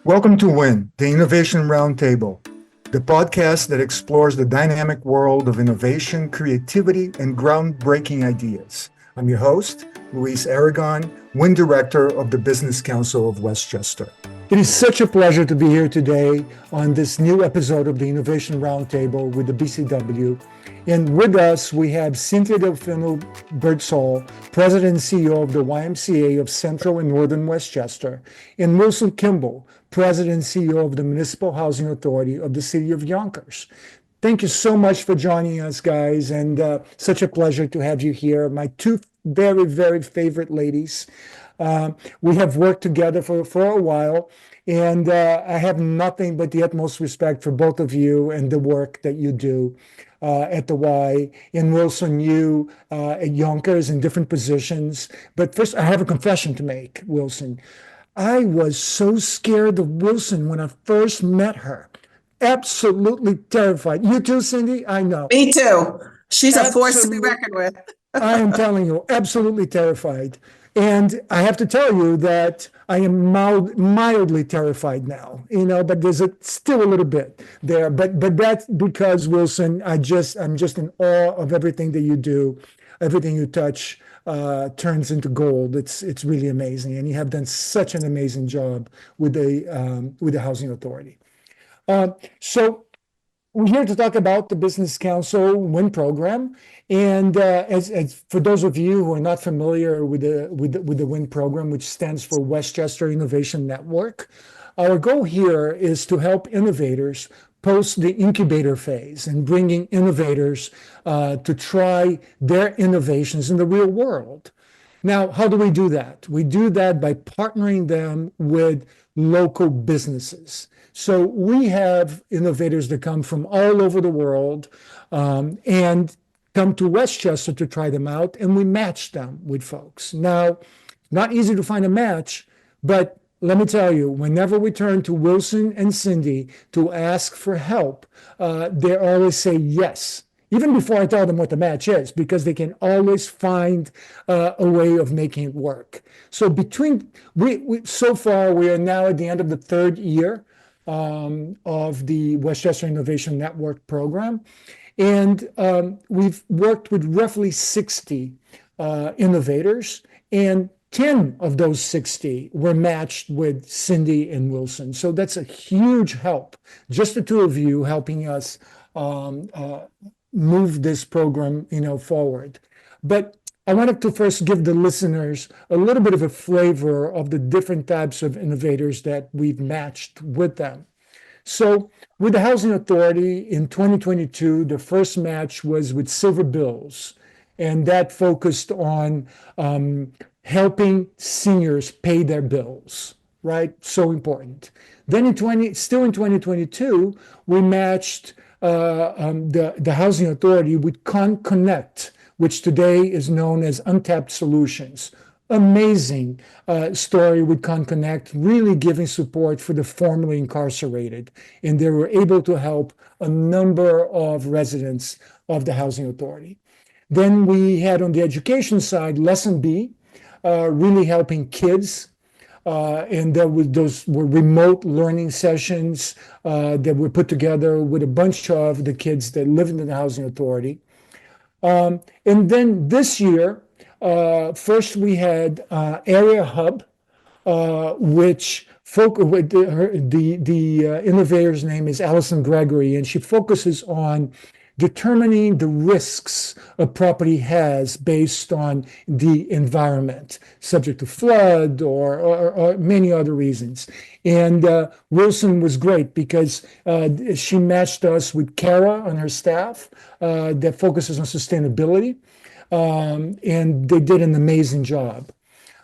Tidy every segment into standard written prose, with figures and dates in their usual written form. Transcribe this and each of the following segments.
Welcome to WIN, the Innovation Roundtable, the podcast that explores the dynamic world of innovation, creativity, and groundbreaking ideas. I'm your host, Luiz Aragon, WIN Director of the Business Council of Westchester. It is such a pleasure to be here today on this new episode of the Innovation Roundtable with the BCW. And with us, we have Cynthia Delfino Birdsall, President and CEO of the YMCA of Central and Northern Westchester, and Wilson Kimball, President and CEO of the Municipal Housing Authority of the City of Yonkers. Thank you so much for joining us, guys, and such a pleasure to have you here. My two very, very favorite ladies. We have worked together for a while, and I have nothing but the utmost respect for both of you and the work that you do at the Y. And Wilson, you at Yonkers in different positions. But first, I have a confession to make, Wilson. I was so scared of Wilson when I first met her. Absolutely terrified. You too, Cindy? I know. Me too. She's a force to be reckoned with. I am telling you, absolutely terrified. And I have to tell you that I am mildly terrified now, but there's still a little bit there. But that's because, Wilson, I'm just in awe of everything that you do. Everything you touch turns into gold. It's really amazing. And you have done such an amazing job with the Housing Authority. So we're here to talk about the Business Council WIN program. And as for those of you who are not familiar with the WIN program, which stands for Westchester Innovation Network, our goal here is to help innovators post the incubator phase and bringing innovators to try their innovations in the real world. Now, how do we do that? We do that by partnering them with local businesses. So we have innovators that come from all over the world and come to Westchester to try them out, and we match them with folks. Now, not easy to find a match, but let me tell you, whenever we turn to Wilson and Cindy to ask for help, they always say yes, even before I tell them what the match is, because they can always find a way of making it work. So so far, we are now at the end of the third year of the Westchester Innovation Network program. And we've worked with roughly 60 innovators, and 10 of those 60 were matched with Cindy and Wilson. So that's a huge help, just the two of you helping us move this program forward. But I wanted to first give the listeners a little bit of a flavor of the different types of innovators that we've matched with them. So with the Housing Authority in 2022, the first match was with Silver Bills, and that focused on helping seniors pay their bills, right? So important. Then still in 2022, we matched the Housing Authority with Connect, which today is known as Untapped Solutions. Amazing story with Connect, really giving support for the formerly incarcerated. And they were able to help a number of residents of the Housing Authority. Then we had on the education side, Lesson B, really helping kids. And those were remote learning sessions that were put together with a bunch of the kids that live in the Housing Authority. And then this year, first we had Area Hub, which the innovator's name is Allison Gregory, and she focuses on determining the risks a property has based on the environment, subject to flood or many other reasons. And Wilson was great because she matched us with Kara on her staff that focuses on sustainability. And they did an amazing job.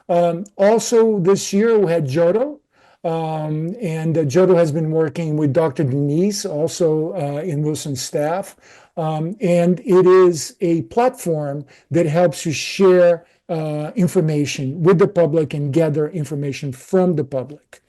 Also this year we had Jodo, and Jodo has been working with Dr. Denise, also in Wilson's staff. And it is a platform that helps you share information with the public and gather information from the public.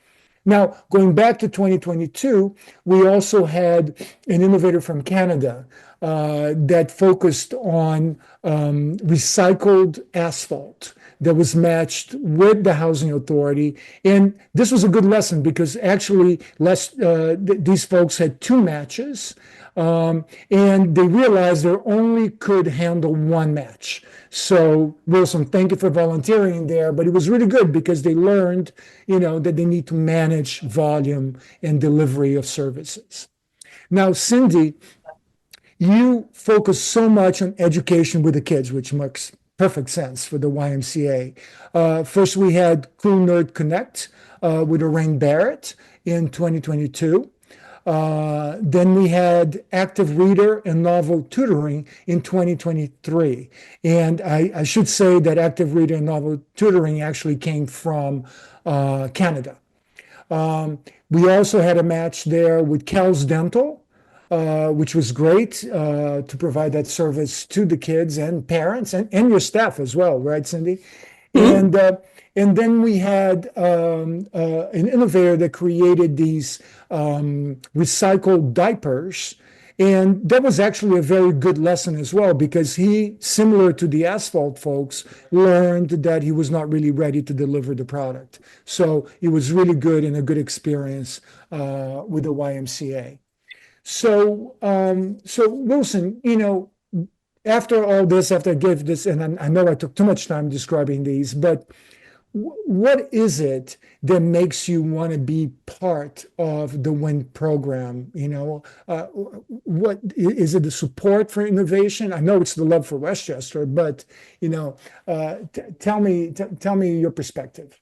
Now, going back to 2022, we also had an innovator from Canada that focused on recycled asphalt that was matched with the housing authority. And this was a good lesson because actually these folks had two matches. And they realized they only could handle one match. So, Wilson, thank you for volunteering there. But it was really good because they learned, that they need to manage volume and delivery of services. Now, Cindy, you focus so much on education with the kids, which makes perfect sense for the YMCA. First, we had Cool Nerd Connect with Lorraine Barrett in 2022. Then we had active reader and novel tutoring in 2023. And I should say that active reader and novel tutoring actually came from Canada. We also had a match there with Kel's Dental, which was great to provide that service to the kids and parents and your staff as well, right, Cindy? And then we had an innovator that created these recycled diapers. And that was actually a very good lesson as well, because he, similar to the asphalt folks, learned that he was not really ready to deliver the product. So it was really good and a good experience with the YMCA. So, Wilson, after all this, after I gave this, and I know I took too much time describing these, but what is it that makes you want to be part of the WIN program? What is it? The support for innovation? I know it's the love for Westchester, but tell me your perspective.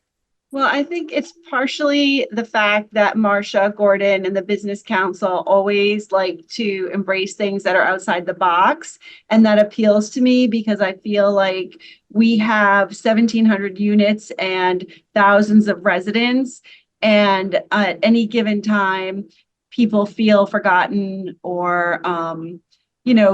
Well, I think it's partially the fact that Marsha Gordon and the Business Council always like to embrace things that are outside the box. And that appeals to me because I feel like we have 1,700 units and thousands of residents. And at any given time, people feel forgotten or,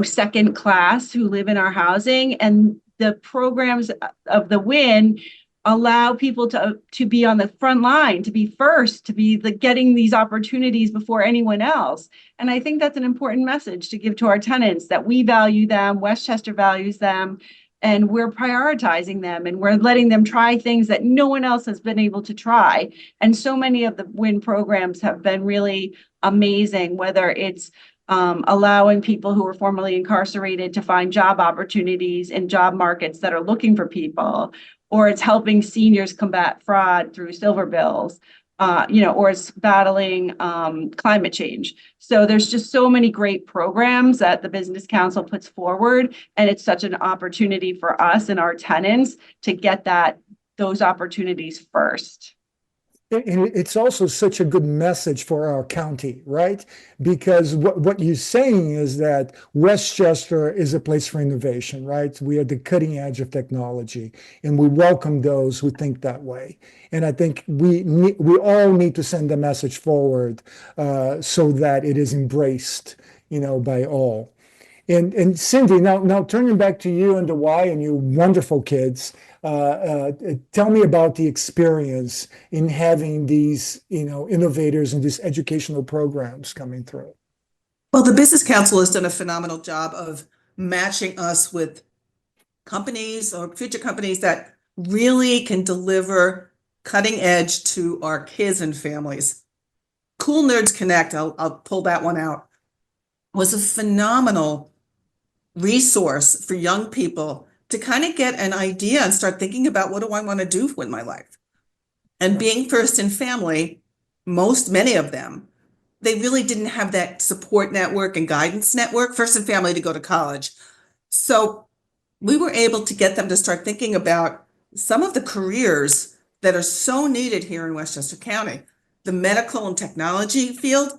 second class who live in our housing. And the programs of the WIN allow people to be on the front line, to be first, to be getting these opportunities before anyone else. And I think that's an important message to give to our tenants, that we value them, Westchester values them, and we're prioritizing them, and we're letting them try things that no one else has been able to try. And so many of the WIN programs have been really amazing, whether it's allowing people who were formerly incarcerated to find job opportunities in job markets that are looking for people, or it's helping seniors combat fraud through silver bills, or it's battling climate change. So there's just so many great programs that the Business Council puts forward, and it's such an opportunity for us and our tenants to get those opportunities first. And it's also such a good message for our county, right? Because what you're saying is that Westchester is a place for innovation, right? We are the cutting edge of technology, and we welcome those who think that way. And I think we all need to send a message forward so that it is embraced, by all. And Cindy, now turning back to you and the Y and you wonderful kids, tell me about the experience in having these, innovators and these educational programs coming through. Well, the Business Council has done a phenomenal job of matching us with companies or future companies that really can deliver cutting edge to our kids and families. Cool Nerds Connect, I'll pull that one out, was a phenomenal resource for young people to kind of get an idea and start thinking about, what do I want to do with my life? And being first in family, many of them, they really didn't have that support network and guidance network, first in family, to go to college. So we were able to get them to start thinking about some of the careers that are so needed here in Westchester County. The medical and technology field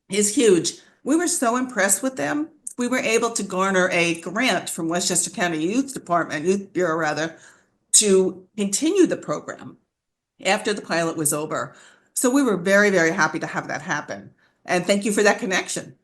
is huge. We were so impressed with them. We were able to garner a grant from Westchester County Youth Bureau, to continue the program after the pilot was over. So we were very, very happy to have that happen. And thank you for that connection.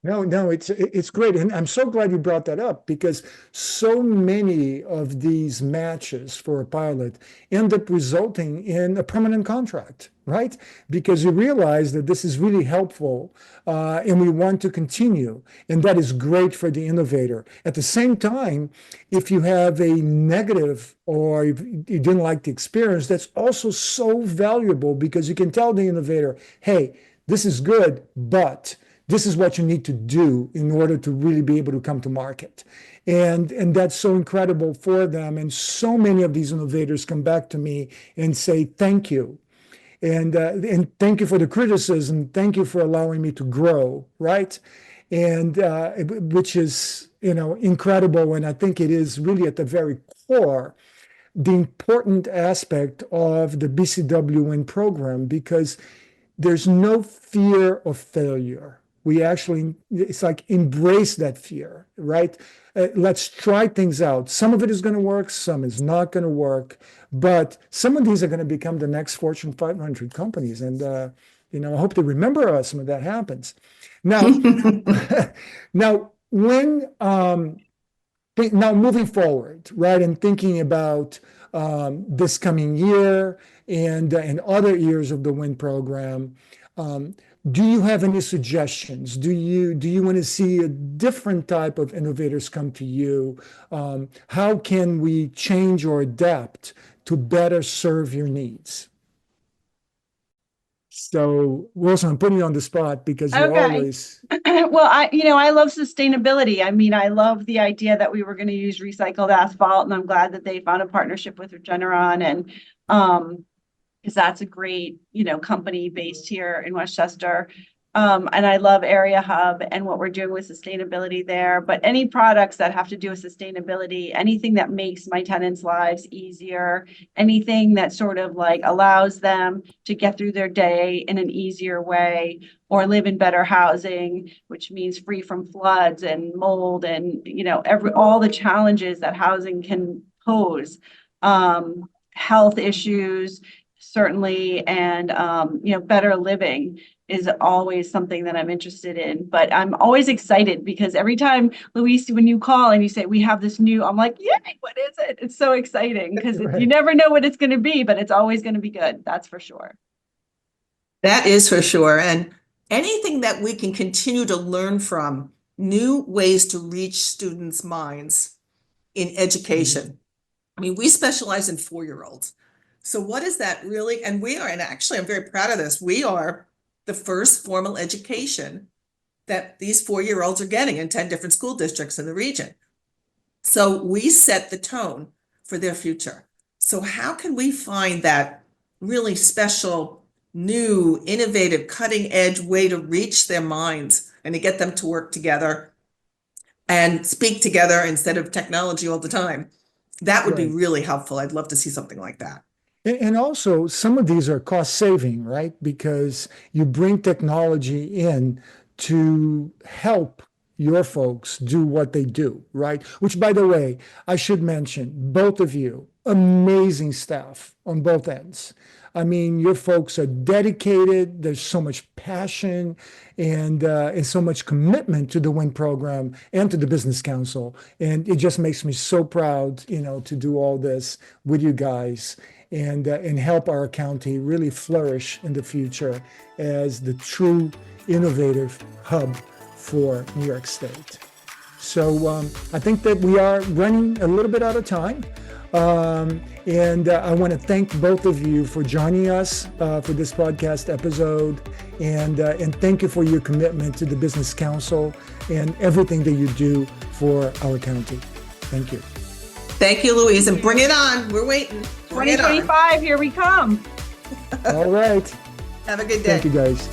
No, it's great. And I'm so glad you brought that up because so many of these matches for a pilot end up resulting in a permanent contract, right? Because you realize that this is really helpful and we want to continue. And that is great for the innovator. At the same time, if you have a negative or if you didn't like the experience, that's also so valuable because you can tell the innovator, hey, this is good, but this is what you need to do in order to really be able to come to market. And that's so incredible for them. And so many of these innovators come back to me and say, thank you. And thank you for the criticism. Thank you for allowing me to grow, right? And which is, incredible. And I think it is really at the very core the important aspect of the BCW Win program because there's no fear of failure. It's like embrace that fear, right? Let's try things out. Some of it is going to work, some is not going to work, but some of these are going to become the next Fortune 500 companies. And, I hope to remember us when that happens. Now, now moving forward, right, and thinking about this coming year and other years of the WIN program, do you have any suggestions? Do you want to see a different type of innovators come to you? How can we change or adapt to better serve your needs? So, Wilson, I'm putting you on the spot because you're always. Well, I love sustainability. I mean, I love the idea that we were going to use recycled asphalt, and I'm glad that they found a partnership with Regeneron, and because that's a great, company based here in Westchester. And I love Area Hub and what we're doing with sustainability there. But any products that have to do with sustainability, anything that makes my tenants' lives easier, anything that sort of like allows them to get through their day in an easier way or live in better housing, which means free from floods and mold and, all the challenges that housing can pose, health issues, certainly, and, better living is always something that I'm interested in. But I'm always excited because every time, Luis, when you call and you say, we have this new, I'm like, yay, what is it? It's so exciting because you never know what it's going to be, but it's always going to be good. That's for sure. That is for sure. And anything that we can continue to learn from, new ways to reach students' minds in education. I mean, we specialize in 4-year-olds. So what is that really? And actually, I'm very proud of this. We are the first formal education that these 4-year-olds are getting in 10 different school districts in the region. So we set the tone for their future. So how can we find that really special, new, innovative, cutting edge way to reach their minds and to get them to work together and speak together instead of technology all the time? That would be really helpful. I'd love to see something like that. And also, some of these are cost saving, right? Because you bring technology in to help your folks do what they do, right? Which, by the way, I should mention, both of you, amazing staff on both ends. I mean, your folks are dedicated. There's so much passion and so much commitment to the WIN program and to the Business Council. And it just makes me so proud, to do all this with you guys and help our county really flourish in the future as the true innovative hub for New York State. So I think that we are running a little bit out of time. And I want to thank both of you for joining us for this podcast episode. And thank you for your commitment to the Business Council and everything that you do for our county. Thank you. Thank you, Louise. And bring it on. We're waiting. 2025, here we come. All right. Have a good day. Thank you, guys.